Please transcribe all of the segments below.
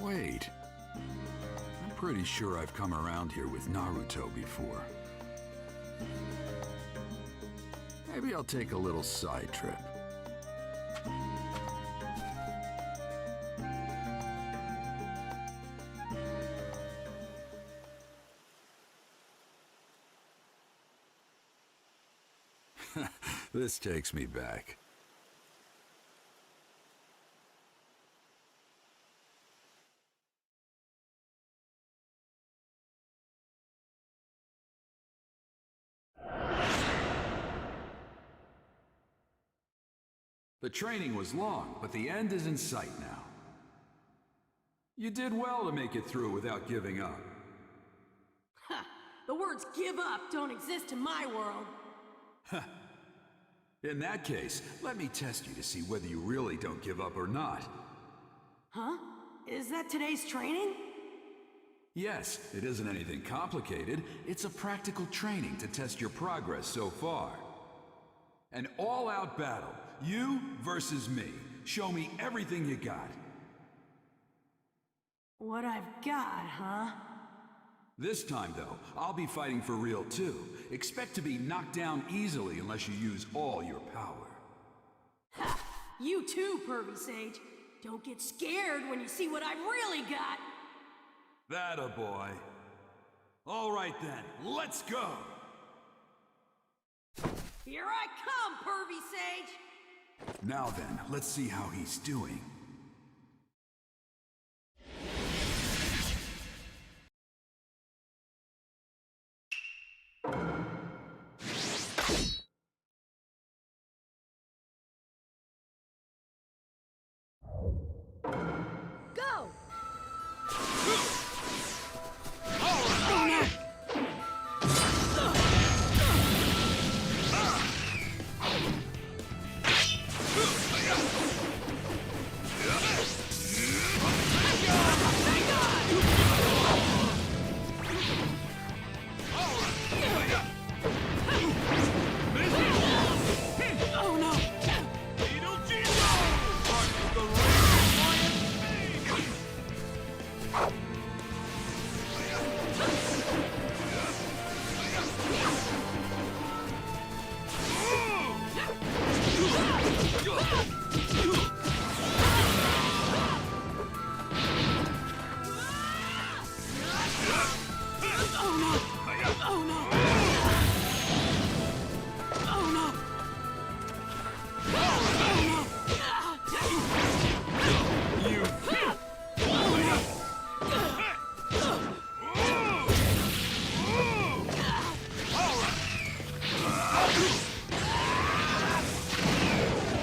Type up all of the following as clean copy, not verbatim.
Wait. I'm pretty sure I've come around here with Naruto before. Maybe I'll take a little side trip. This takes me back. The training was long, but the end is in sight now. You did well to make it through without giving up. Ha! The words give up don't exist in my world. Ha! In that case, let me test you to see whether you really don't give up or not. Huh? Is that today's training? Yes, it isn't anything complicated. It's a practical training to test your progress so far. An all-out battle, you versus me. Show me everything you got. What I've got, huh? This time, though, I'll be fighting for real, too. Expect to be knocked down easily unless you use all your power. Ha! You too, Pervy Sage. Don't get scared when you see what I've really got. That a boy. All right then, let's go! Here I come, Pervy Sage! Now then, let's see how he's doing. Go! Missed!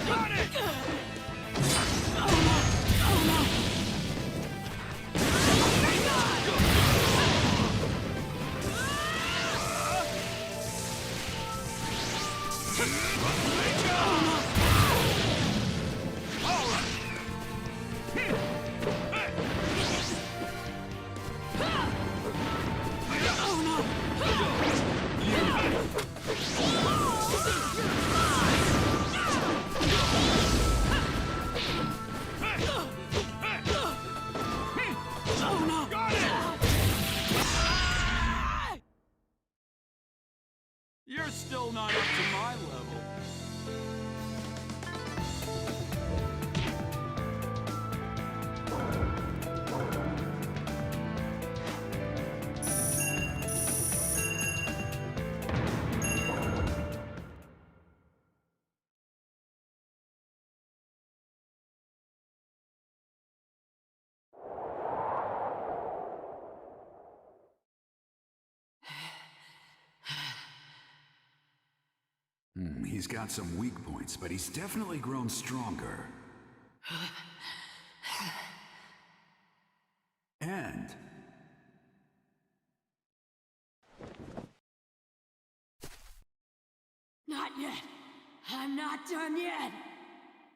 Got it! You're still not up to my level. He's got some weak points, but he's definitely grown stronger. And Not yet. I'm not done yet.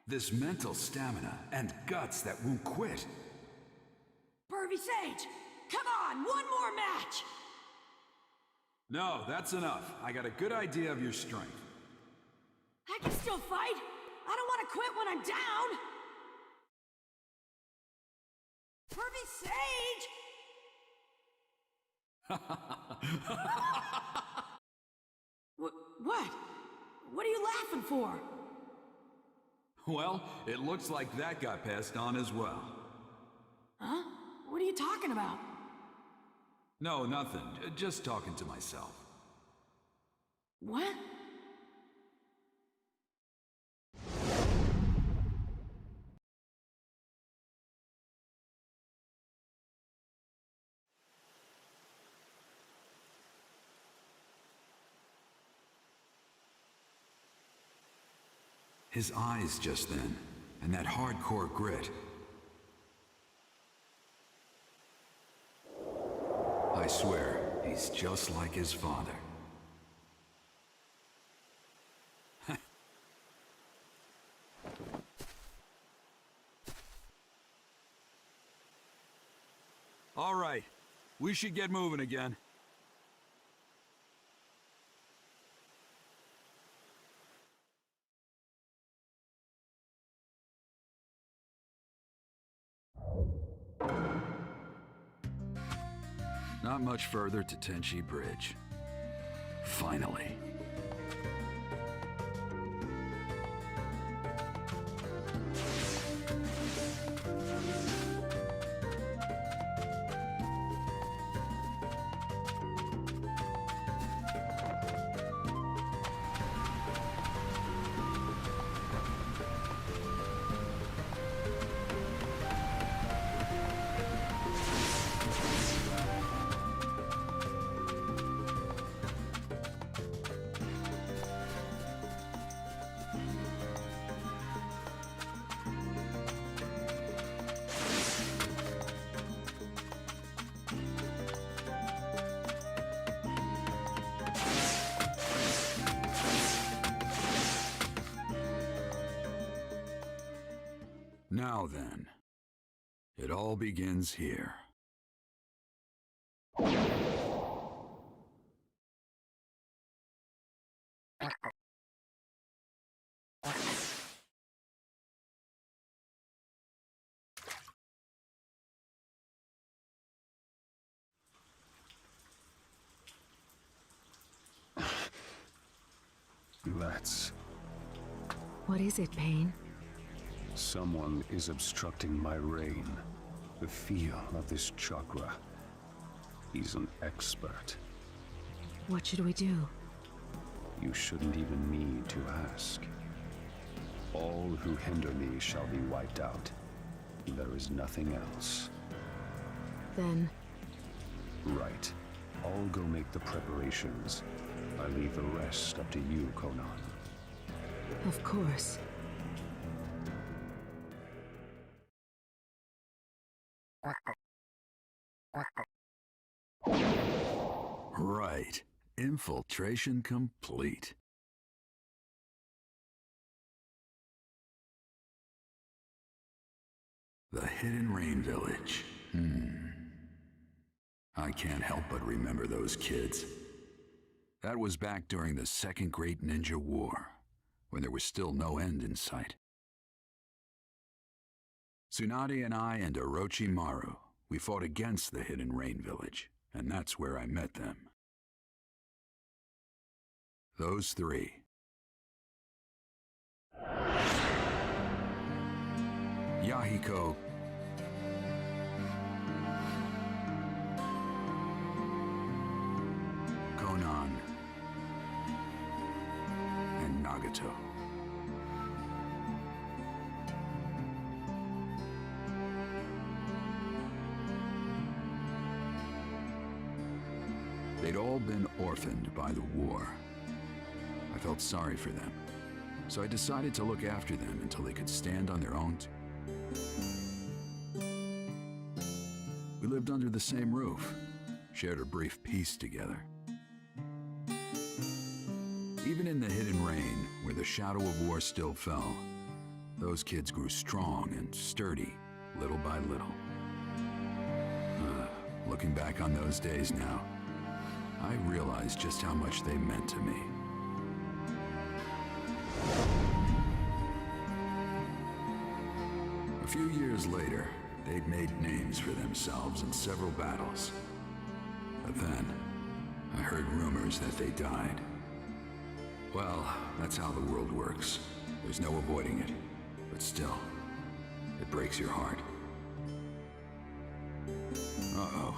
this mental stamina and guts that won't quit. Pervy Sage, come on, one more match. No, that's enough. I got a good idea of your strength. I can still fight. I don't want to quit when I'm down. Pervy Sage! What? What are you laughing for? Well, it looks like that got passed on as well. Huh? What are you talking about? No, nothing. Just talking to myself. What? His eyes just then, and that hardcore grit. I swear, he's just like his father. All right, we should get moving again. Not much further to Tenchi Bridge. Finally. Now then, it all begins here. That's... What is it, Pain? Someone is obstructing my reign. The feel of this chakra. He's an expert. What should we do? You shouldn't even need to ask. All who hinder me shall be wiped out. There is nothing else. Then, Right. I'll go make the preparations. I leave the rest up to you, Conan. Of course. Right. Infiltration complete. The Hidden Rain Village. I can't help but remember those kids. That was back during the Second Great Ninja War, when there was still no end in sight. Tsunade and I and Orochimaru, we fought against the Hidden Rain Village, and that's where I met them. Those three. Yahiko, Conan, and Nagato. They'd all been orphaned by the war. I felt sorry for them, so I decided to look after them until they could stand on their own. We lived under the same roof, shared a brief peace together. Even in the Hidden Rain, where the shadow of war still fell, those kids grew strong and sturdy, little by little. Looking back on those days now, I realize just how much they meant to me. A few years later, they'd made names for themselves in several battles. But then, I heard rumors that they died. Well, that's how the world works. There's no avoiding it. But still, it breaks your heart. Uh-oh.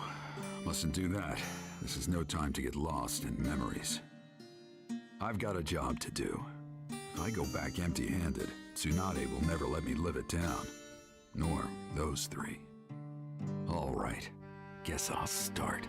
Mustn't do that. This is no time to get lost in memories. I've got a job to do. If I go back empty-handed, Tsunade will never let me live it down. Nor those three. All right. Guess I'll start.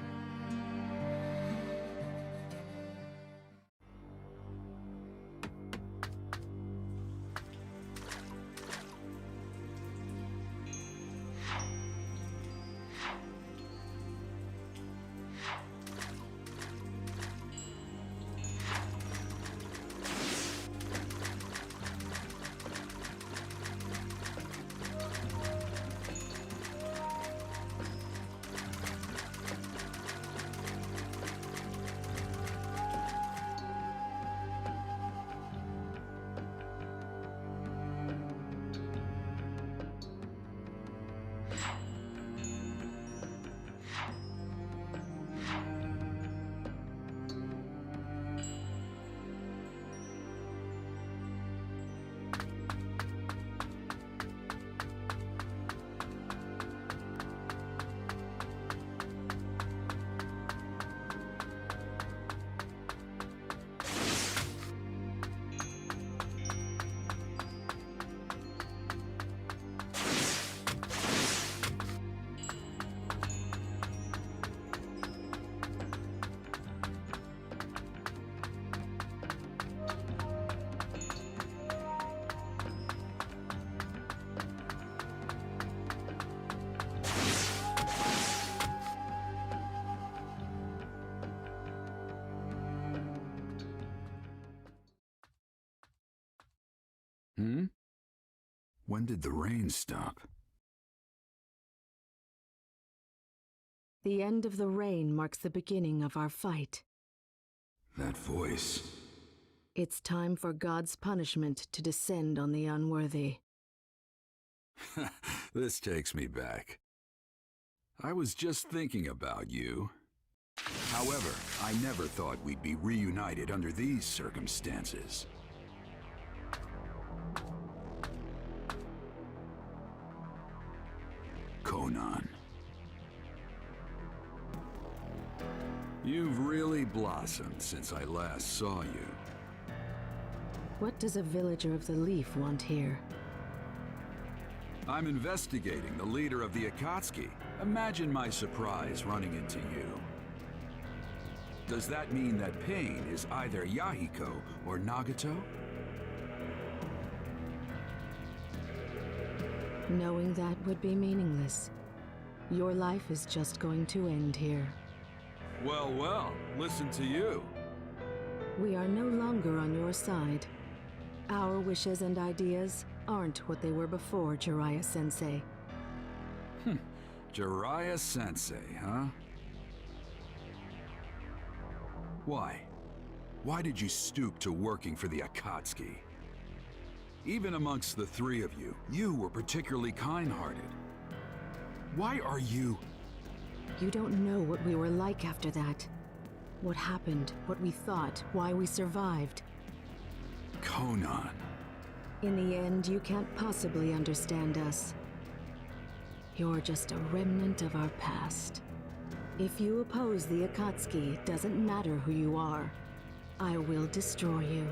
When did the rain stop? The end of the rain marks the beginning of our fight. That voice. It's time for God's punishment to descend on the unworthy. This takes me back. I was just thinking about you. However, I never thought we'd be reunited under these circumstances. Conan. You've really blossomed since I last saw you. What does a villager of the Leaf want here? I'm investigating the leader of the Akatsuki. Imagine my surprise running into you. Does that mean that Pain is either Yahiko or Nagato? Knowing that would be meaningless. Your life is just going to end here. Well, well, listen to you. We are no longer on your side. Our wishes and ideas aren't what they were before, Jiraiya-sensei. Jiraiya-sensei, huh? Why? Why did you stoop to working for the Akatsuki? Even amongst the three of you, you were particularly kind-hearted. Why are you... You don't know what we were like after that. What happened, what we thought, why we survived. Conan. In the end, you can't possibly understand us. You're just a remnant of our past. If you oppose the Akatsuki, it doesn't matter who you are. I will destroy you.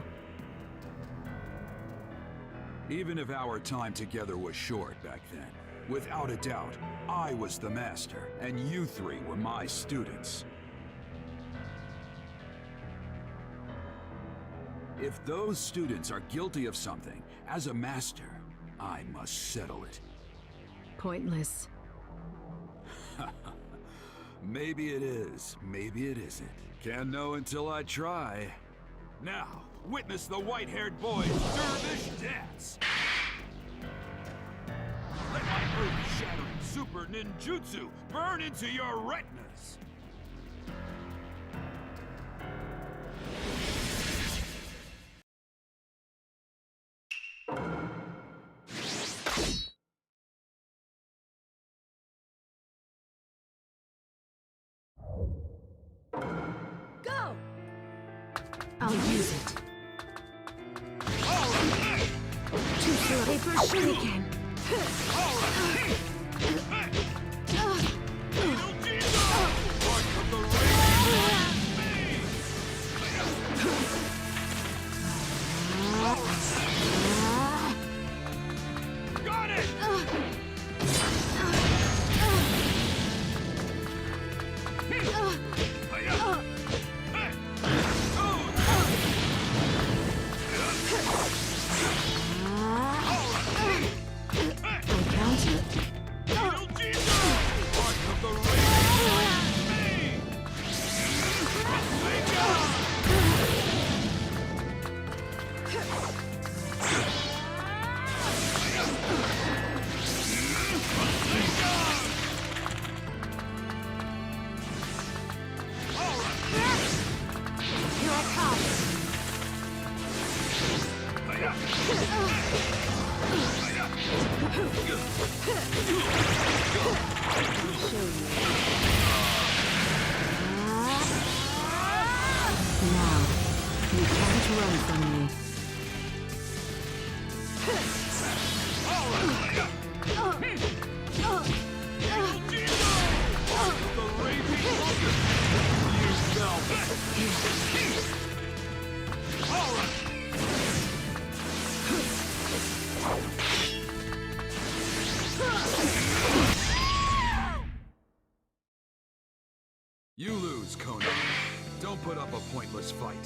Even if our time together was short back then, without a doubt, I was the master, and you three were my students. If those students are guilty of something, as a master, I must settle it. Pointless. Maybe it is, maybe it isn't. Can't know until I try. Now, witness the white-haired boy's dervish dance! Let my earth-shattering super ninjutsu burn into your retinas! Go! I'll use it. Choose paper shuriken. Got it! Now, you can't run from me. You lose, Conan. Don't put up a pointless fight.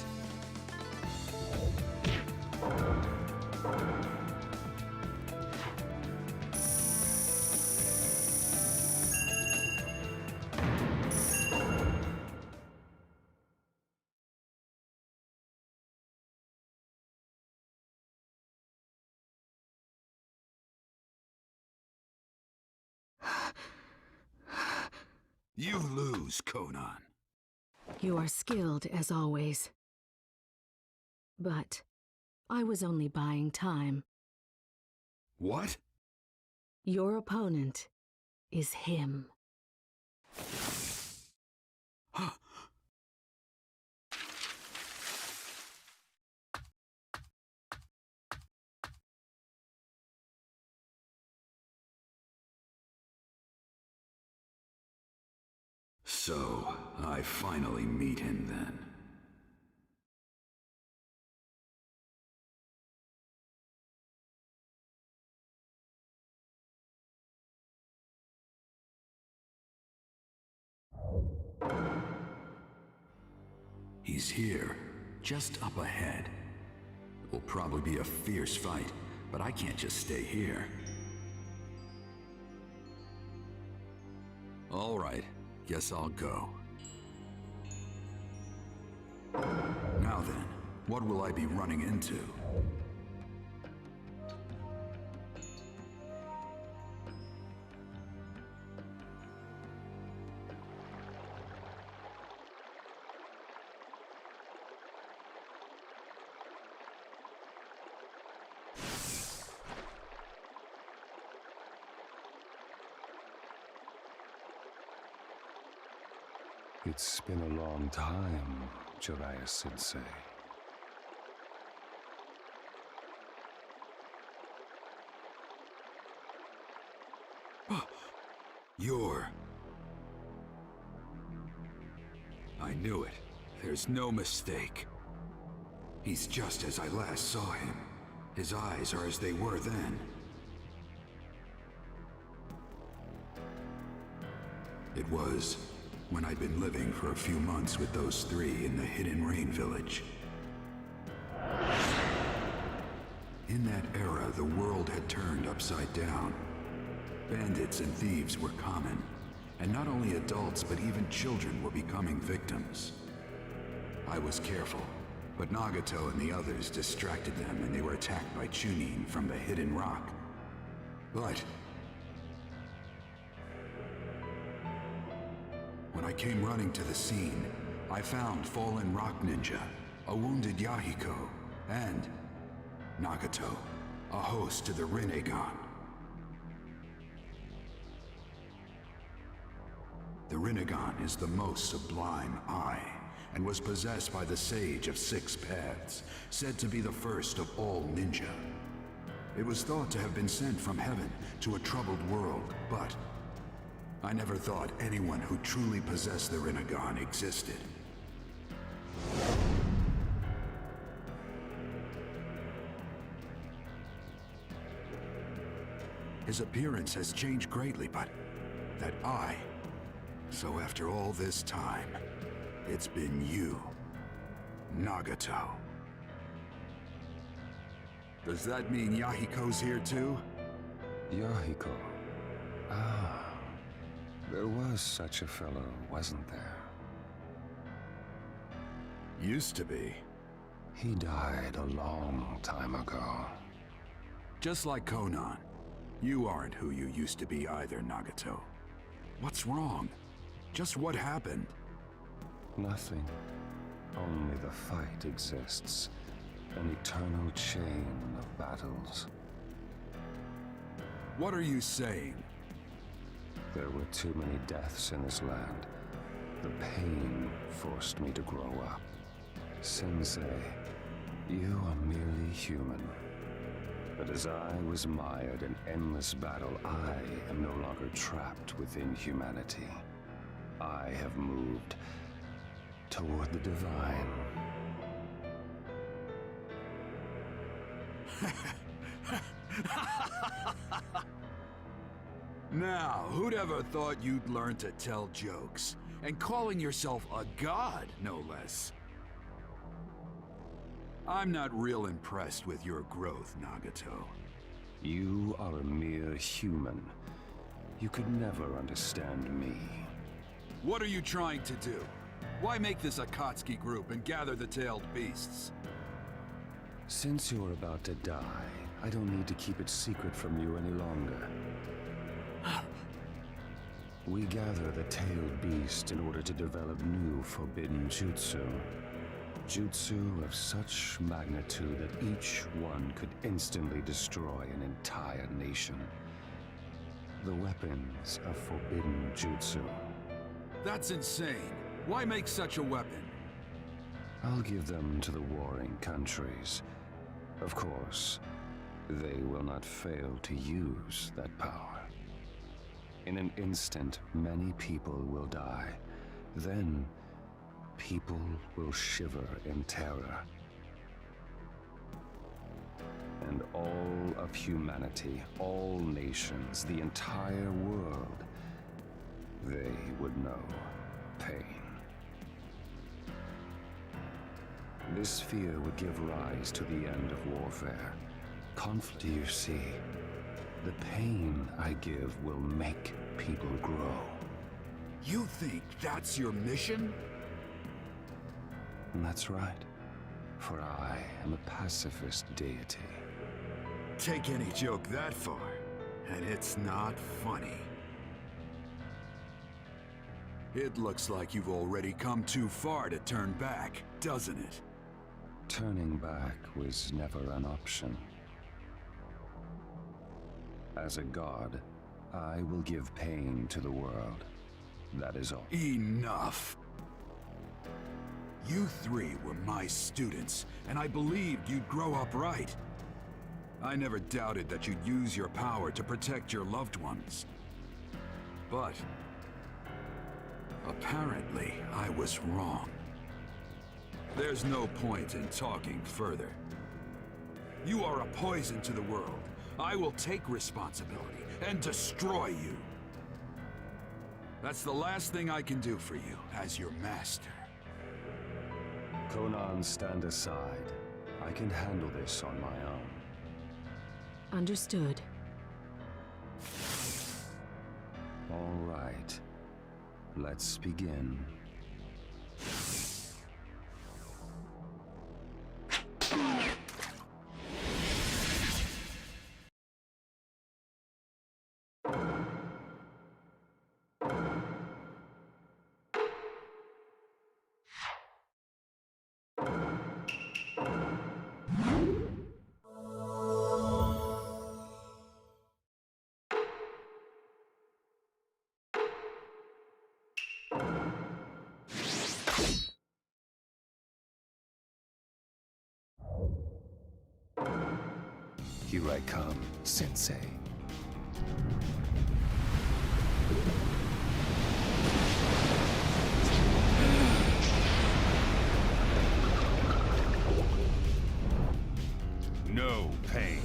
You lose, Conan. You are skilled, as always. But I was only buying time. What? Your opponent is him. So, I finally meet him then. He's here, just up ahead. It will probably be a fierce fight, but I can't just stay here. All right, guess I'll go. Now then, what will I be running into? It's been a long time, Jiraiya Sensei. You're... I knew it. There's no mistake. He's just as I last saw him. His eyes are as they were then. It was when I'd been living for a few months with those three in the Hidden Rain village. In that era, the world had turned upside down. Bandits and thieves were common, and not only adults but even children were becoming victims. I was careful, but Nagato and the others distracted them and they were attacked by Chunin from the Hidden Rock. But when I came running to the scene, I found fallen rock ninja, a wounded Yahiko, and Nagato, a host to the Rinnegan. The Rinnegan is the most sublime eye, and was possessed by the Sage of Six Paths, said to be the first of all ninja. It was thought to have been sent from heaven to a troubled world, but I never thought anyone who truly possessed the Rinnegan existed. His appearance has changed greatly, but that eye... So after all this time, it's been you, Nagato. Does that mean Yahiko's here too? Yahiko. Ah. There was such a fellow, wasn't there? Used to be. He died a long time ago. Just like Conan. You aren't who you used to be either, Nagato. What's wrong? Just what happened? Nothing. Only the fight exists. An eternal chain of battles. What are you saying? There were too many deaths in this land. The pain forced me to grow up. Sensei, you are merely human. But as I was mired in endless battle, I am no longer trapped within humanity. I have moved toward the divine. Now, who'd ever thought you'd learn to tell jokes? And calling yourself a god, no less. I'm not real impressed with your growth, Nagato. You are a mere human. You could never understand me. What are you trying to do? Why make this Akatsuki group and gather the tailed beasts? Since you're about to die, I don't need to keep it secret from you any longer. We gather the tailed beast in order to develop new forbidden jutsu. Jutsu of such magnitude that each one could instantly destroy an entire nation. The weapons of forbidden jutsu. That's insane. Why make such a weapon? I'll give them to the warring countries. Of course, they will not fail to use that power. In an instant, many people will die. Then, people will shiver in terror. And all of humanity, all nations, the entire world, they would know pain. This fear would give rise to the end of warfare. Conflict, you see. The pain I give will make people grow. You think that's your mission? And that's right. For I am a pacifist deity. Take any joke that far, and it's not funny. It looks like you've already come too far to turn back, doesn't it? Turning back was never an option. As a god, I will give pain to the world. That is all. Enough! You three were my students, and I believed you'd grow up right. I never doubted that you'd use your power to protect your loved ones. But apparently, I was wrong. There's no point in talking further. You are a poison to the world. I will take responsibility and destroy you. That's the last thing I can do for you as your master. Conan, stand aside. I can handle this on my own. Understood. All right. Let's begin. Here I come, Sensei. No pain.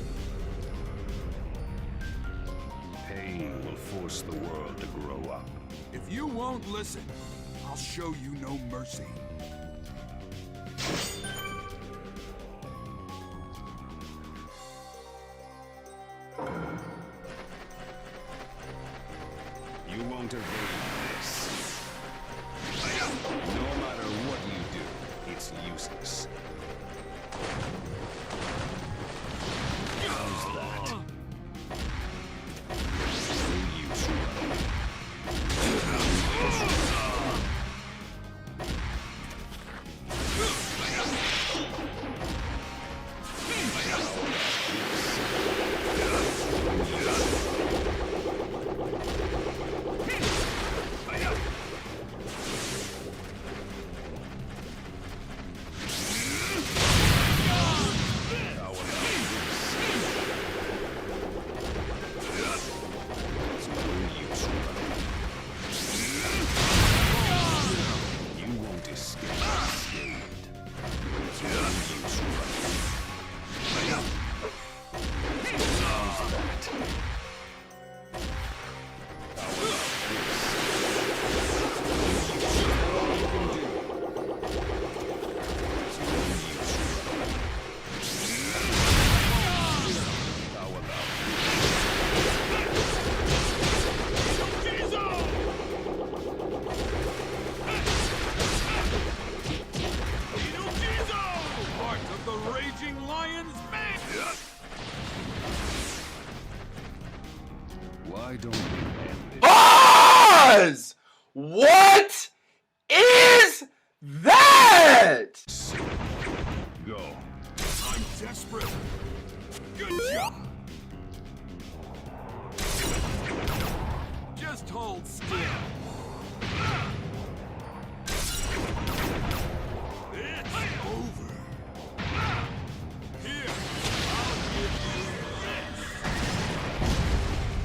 Pain will force the world to grow up. If you won't listen, I'll show you no mercy. You won't evade this. No matter what you do, it's useless. How's that? No use, Why don't we end this? Pause! What is that? Go. I'm desperate. Good job. Just hold still. It's over. Here, I'll give you this.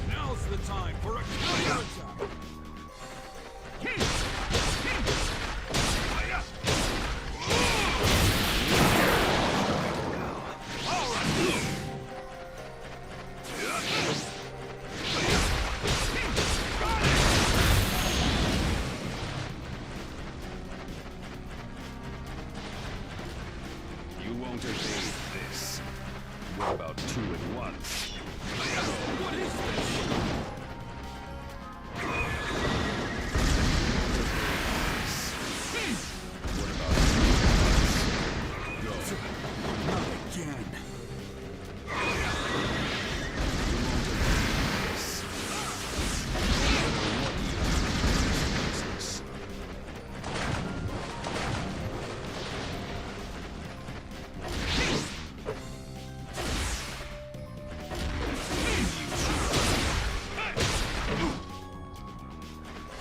Now's the time for a counterattack. What about two at once? What is this? What about two at once? Go. Not again.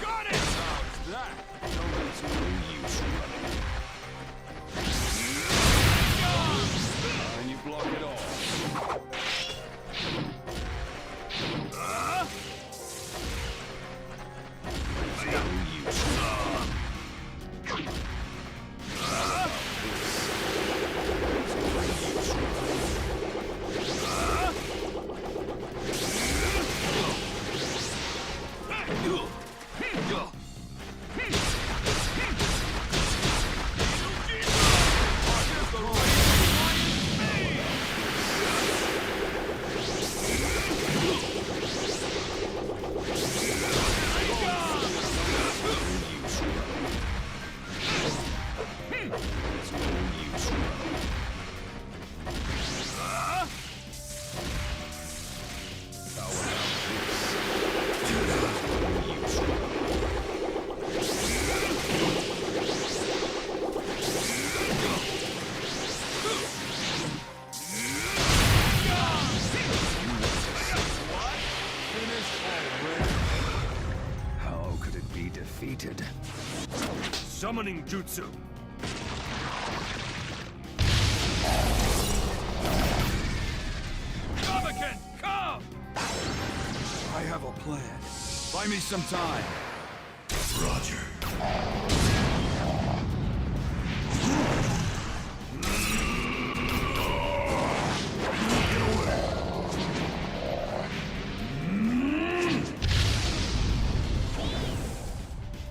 Got it! How's that? There's no use running. And you block it all. There's no use. How could it be defeated? Summoning jutsu. Kamaken, come! I have a plan. Buy me some time. Roger.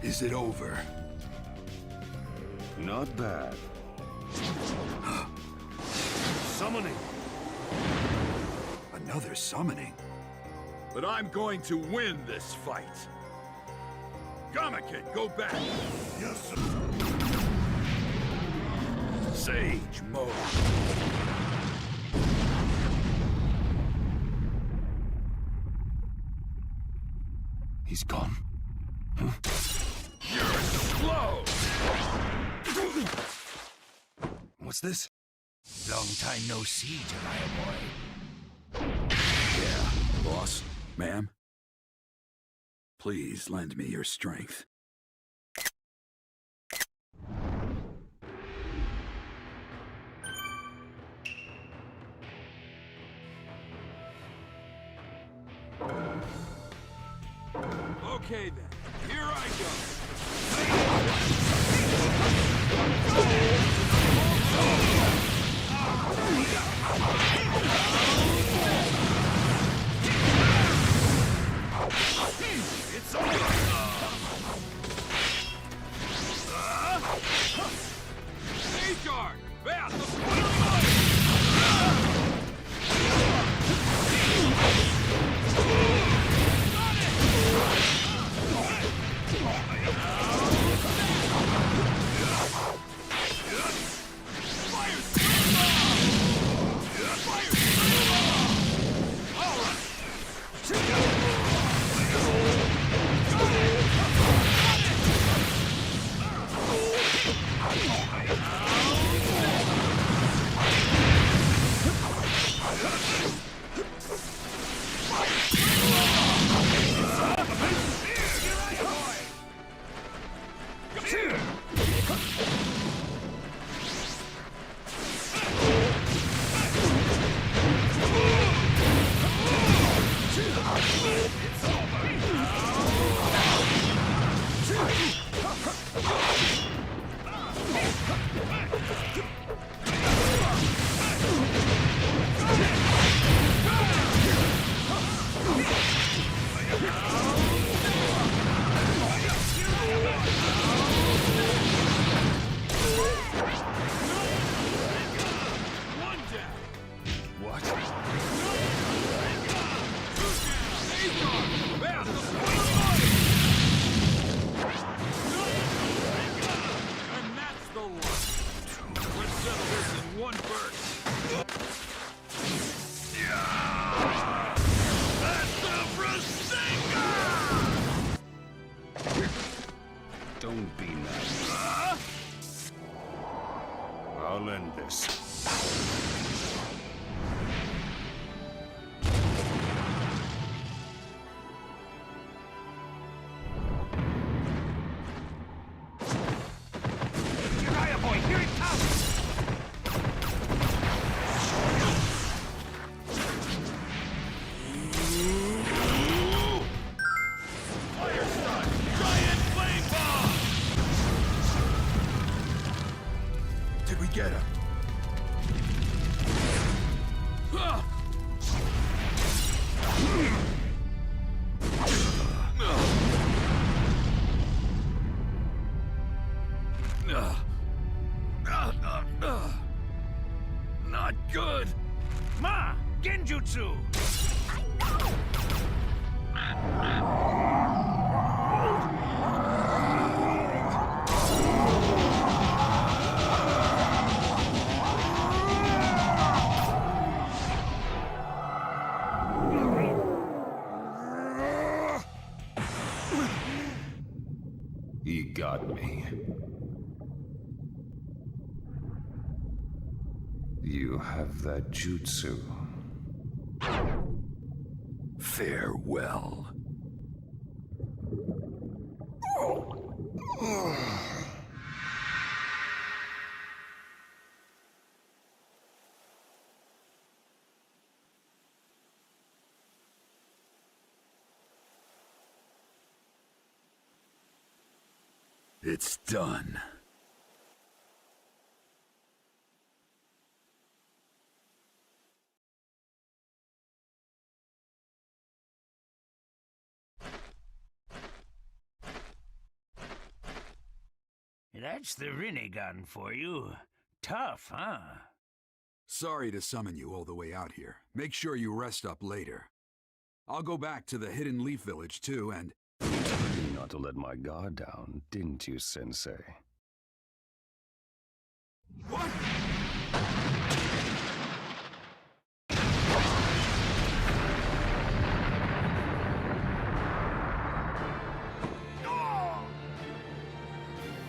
Is it over? Not bad. Summoning. Another summoning? But I'm going to win this fight. Kamaken, go back. Yes, sir. Sage mode. He's gone. You're slow. What's this? Long time no see, Jiraiya boy. Yeah, boss, ma'am. Please lend me your strength. Okay then, here I go. It's over. Safeguard! Bath the Not good. Ma, Genjutsu. He got me. You have that jutsu. Farewell. It's done. That's the Rinnegan for you. Tough, huh? Sorry to summon you all the way out here. Make sure you rest up later. I'll go back to the Hidden Leaf Village too, and... You not to let my guard down, didn't you, Sensei? What?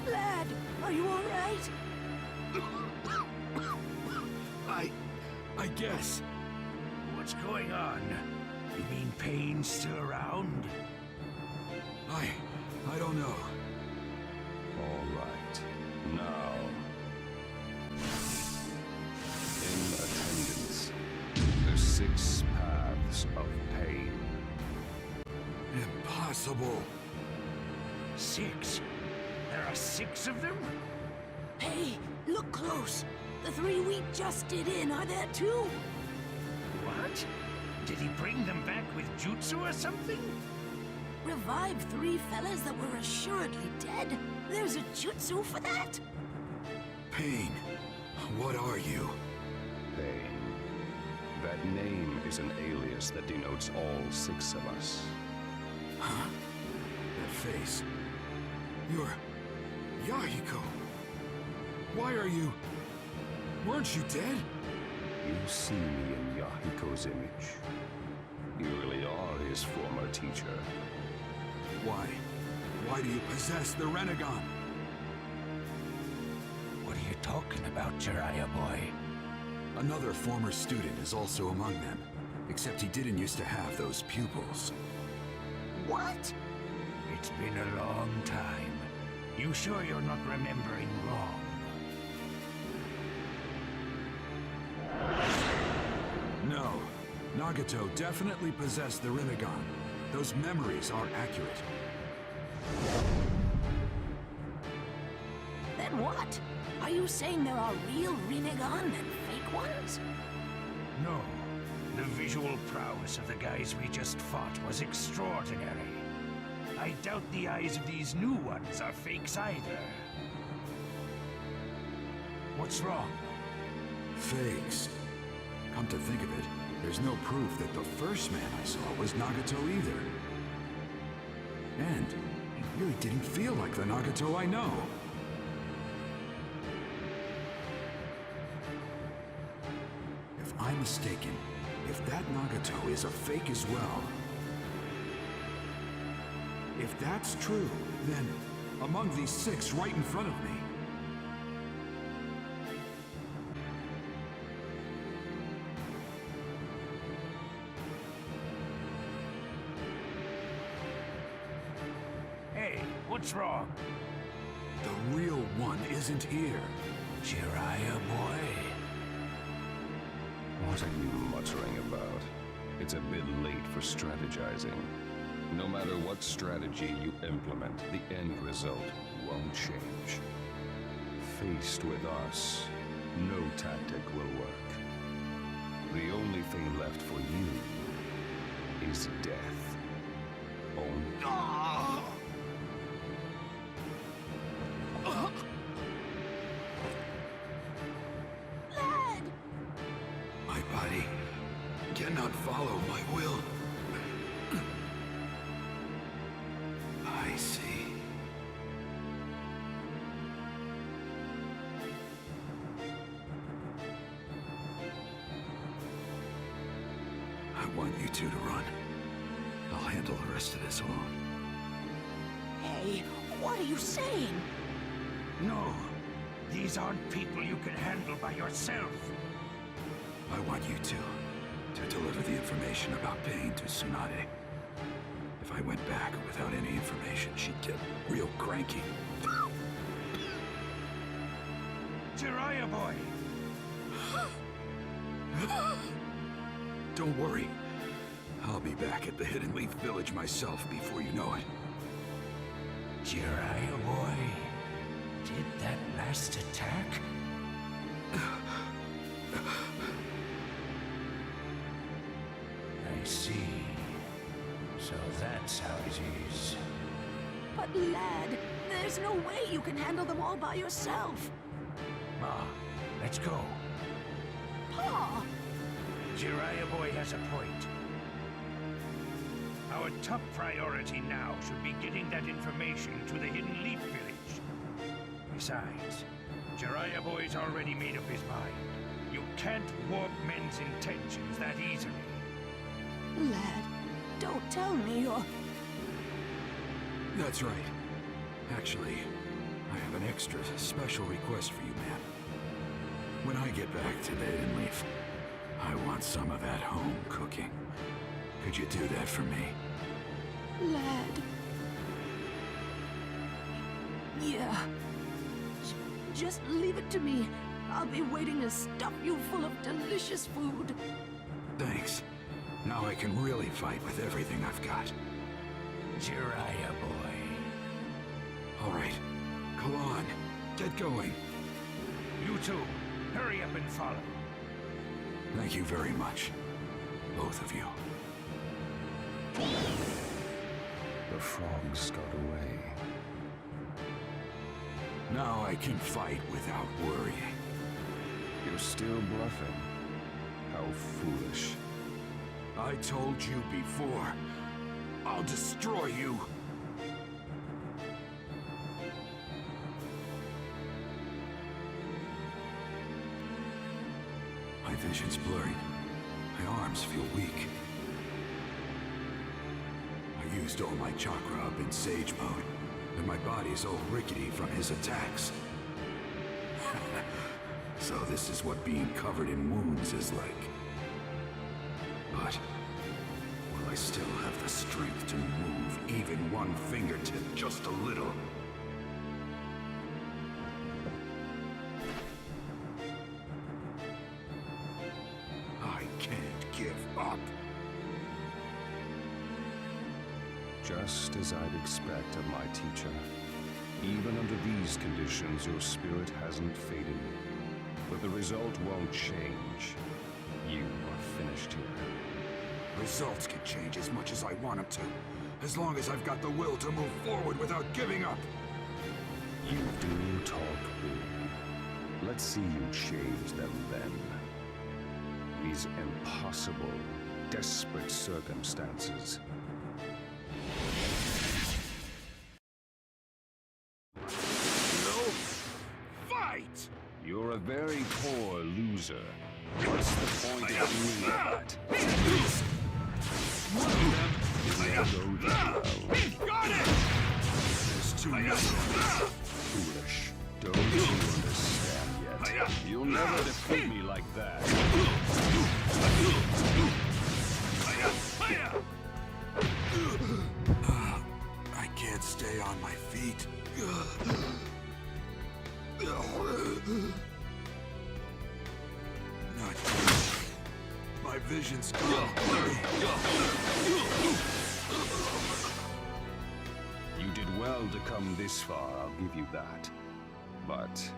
Lad, are you all right? I guess. What's going on? You mean pain's still around? I don't know. All right. Now, in attendance, the 6 paths of pain. Impossible. 6? There are 6 of them? Hey, look close. The 3 we just did in are there too. What? Did he bring them back with jutsu or something? Revive 3 fellas that were assuredly dead. There's a jutsu for that? Pain. What are you? Pain. That name is an alias that denotes all 6 of us. Huh? That face. You're... Yahiko. Why are you... Weren't you dead? You see me in Yahiko's image. You really are his former teacher. Why? Why do you possess the Rinnegan? What are you talking about, Jiraiya boy? Another former student is also among them. Except he didn't used to have those pupils. What? It's been a long time. You sure you're not remembering wrong? No. Nagato definitely possessed the Rinnegan. Those memories are accurate. Then what? Are you saying there are real Rinnegan and fake ones? No. The visual prowess of the guys we just fought was extraordinary. I doubt the eyes of these new ones are fakes either. What's wrong? Fakes. Come to think of it, there's no proof that the first man I saw was Nagato either. And he really didn't feel like the Nagato I know. If I'm mistaken, if that Nagato is a fake as well... If that's true, then among these 6 right in front of me, Hey, what's wrong? the real one isn't here. Jiraiya boy? What are you muttering about? It's a bit late for strategizing. No matter what strategy you implement, the end result won't change. Faced with us, no tactic will work. The only left for you is death. Lad! My body cannot follow my will. I see. I want you two to run. I'll handle the rest of this alone. Hey, what are you saying? No, these aren't people you can handle by yourself. I want you two to deliver the information about Pain to Tsunade. If I went back without any information, she'd get real cranky. Jiraiya boy! Don't worry. I'll be back at the Hidden Leaf Village myself before you know it. Jiraiya boy, did that last attack? I see. So that's how it is. But lad, there's no way you can handle them all by yourself. Ma, let's go. Pa! Jiraiya boy has a point. Our top priority now should be getting that information to the Hidden Leaf Village. Besides, Jiraiya boy's already made up his mind. You can't warp men's intentions that easily. Lad, don't tell me you're... That's right. Actually, I have an extra special request for you, ma'am. When I get back to the Hidden Leaf, I want some of that home cooking. Could you do that for me? Lad... Yeah. Just leave it to me. I'll be waiting to stuff you full of delicious food. Thanks. Now I can really fight with everything I've got. Jiraiya boy. All right. Go on. Get going. You two, hurry up and follow. Thank you very much. Both of you. The frogs got away. Now I can fight without worrying. You're still bluffing. How foolish. I told you before. I'll destroy you. My vision's blurring. My arms feel weak. I used all my chakra up in Sage mode, and my body's all rickety from his attacks. So this is what being covered in wounds is like. But will I still have the strength to move even one fingertip just a little? I can't give up. Just as I'd expect of my teacher. Even under these conditions, your spirit hasn't faded. But the result won't change. You are finished here. Results can change as much as I want them to, as long as I've got the will to move forward without giving up. You do talk big. Let's see you change them then. These impossible, desperate circumstances. No fight! You're a very poor loser. What's the point of doing that? One of them is Got it! There's too many. Foolish. Don't you understand yet? You'll never defeat me like that. I can't stay on my feet. Not good. My vision's gone. You did well to come this far, I'll give you that. But...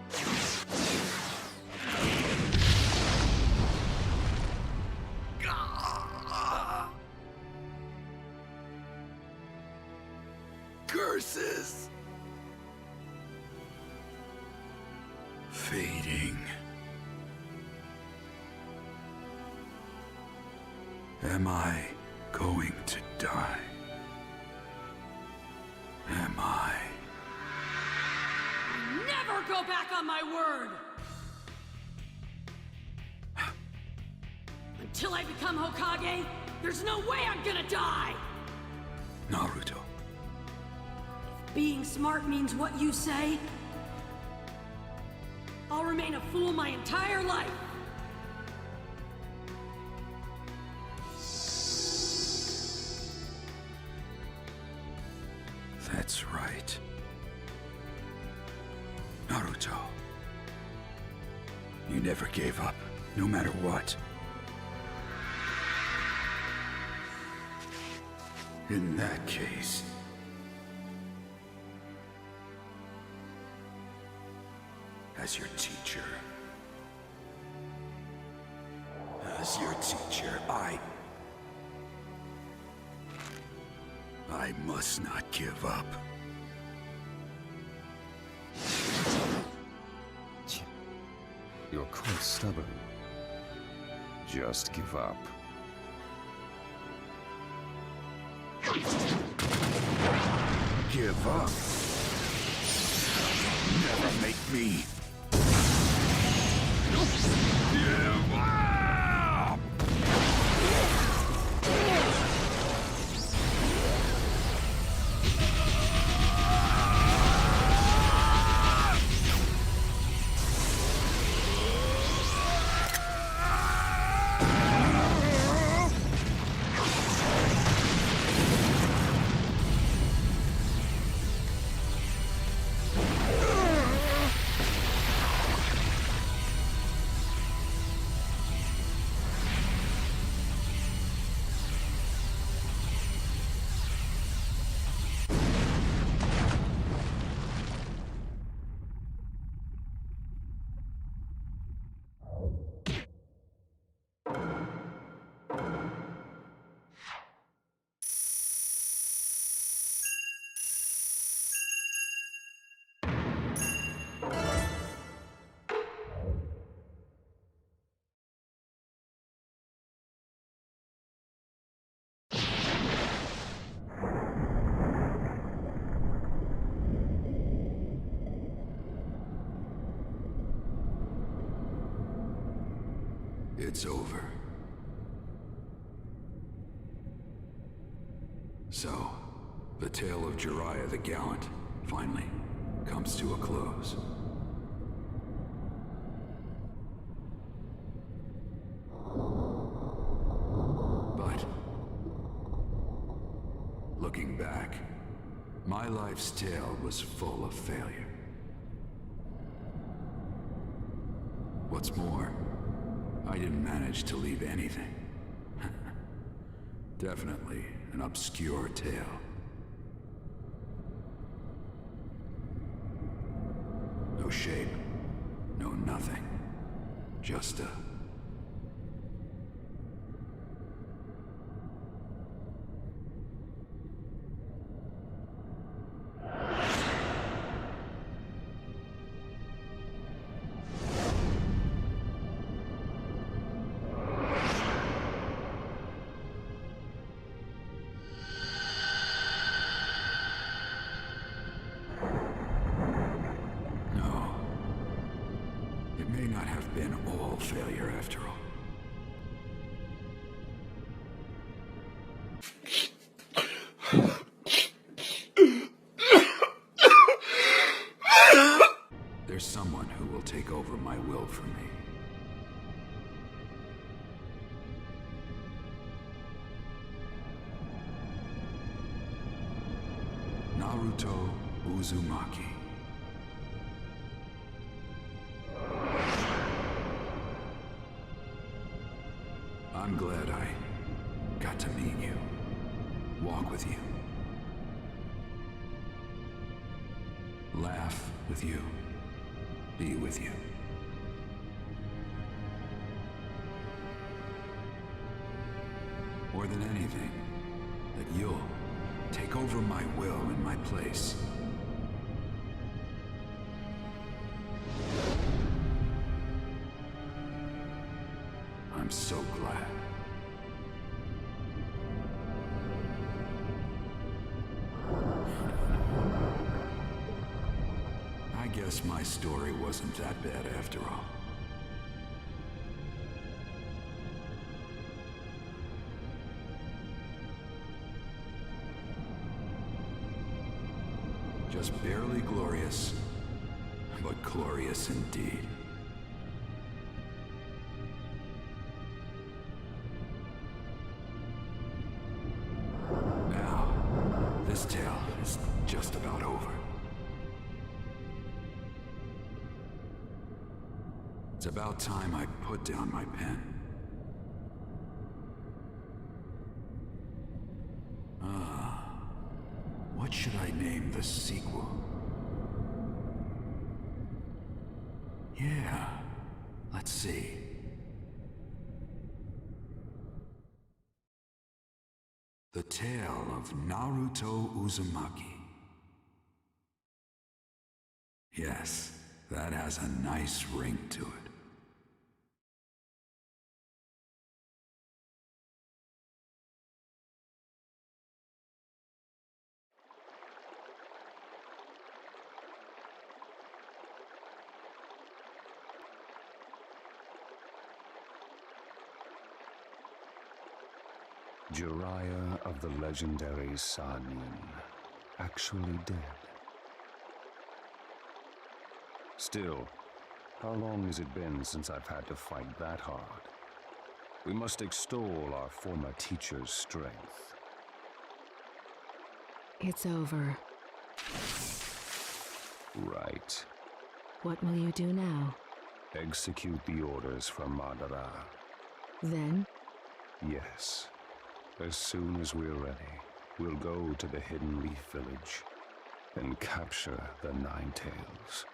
forces fading. Am I going to die? Am I? Never go back on my word! Until I become Hokage, there's no way I'm gonna die! Naruto. Being smart means what you say, I'll remain a fool my entire life! That's right. Naruto. You never gave up, no matter what. In that case... as your teacher... I must not give up. You're quite stubborn. Just give up. Give up? Never make me... give up! It's over. So, the tale of Jiraiya the Gallant finally comes to a close. But, looking back, my life's tale was full of failure. What's more, I didn't manage to leave anything. Definitely an obscure tale. No shape, no nothing. Just a... may not have been all failure after all. There's someone who will take over my will for me. Naruto Uzumaki. I'm glad I got to meet you, walk with you, laugh with you, be with you. More than anything, that you'll Take over my will in my place. I'm so glad. I guess my story wasn't that bad after all. Just barely glorious, but glorious indeed. Now, this tale is just about over. It's about time I put down my pen. What should I name the sequel? Yeah, let's see. The Tale of Naruto Uzumaki. Yes, that has a nice ring to it. Jiraiya of the legendary Sanin, actually dead. Still, how long has it been since I've had to fight that hard? We must extol our former teacher's strength. It's over. Right. What will you do now? Execute the orders from Madara. Then? Yes. As soon as we're ready, we'll go to the Hidden Leaf Village and capture the Nine Tails.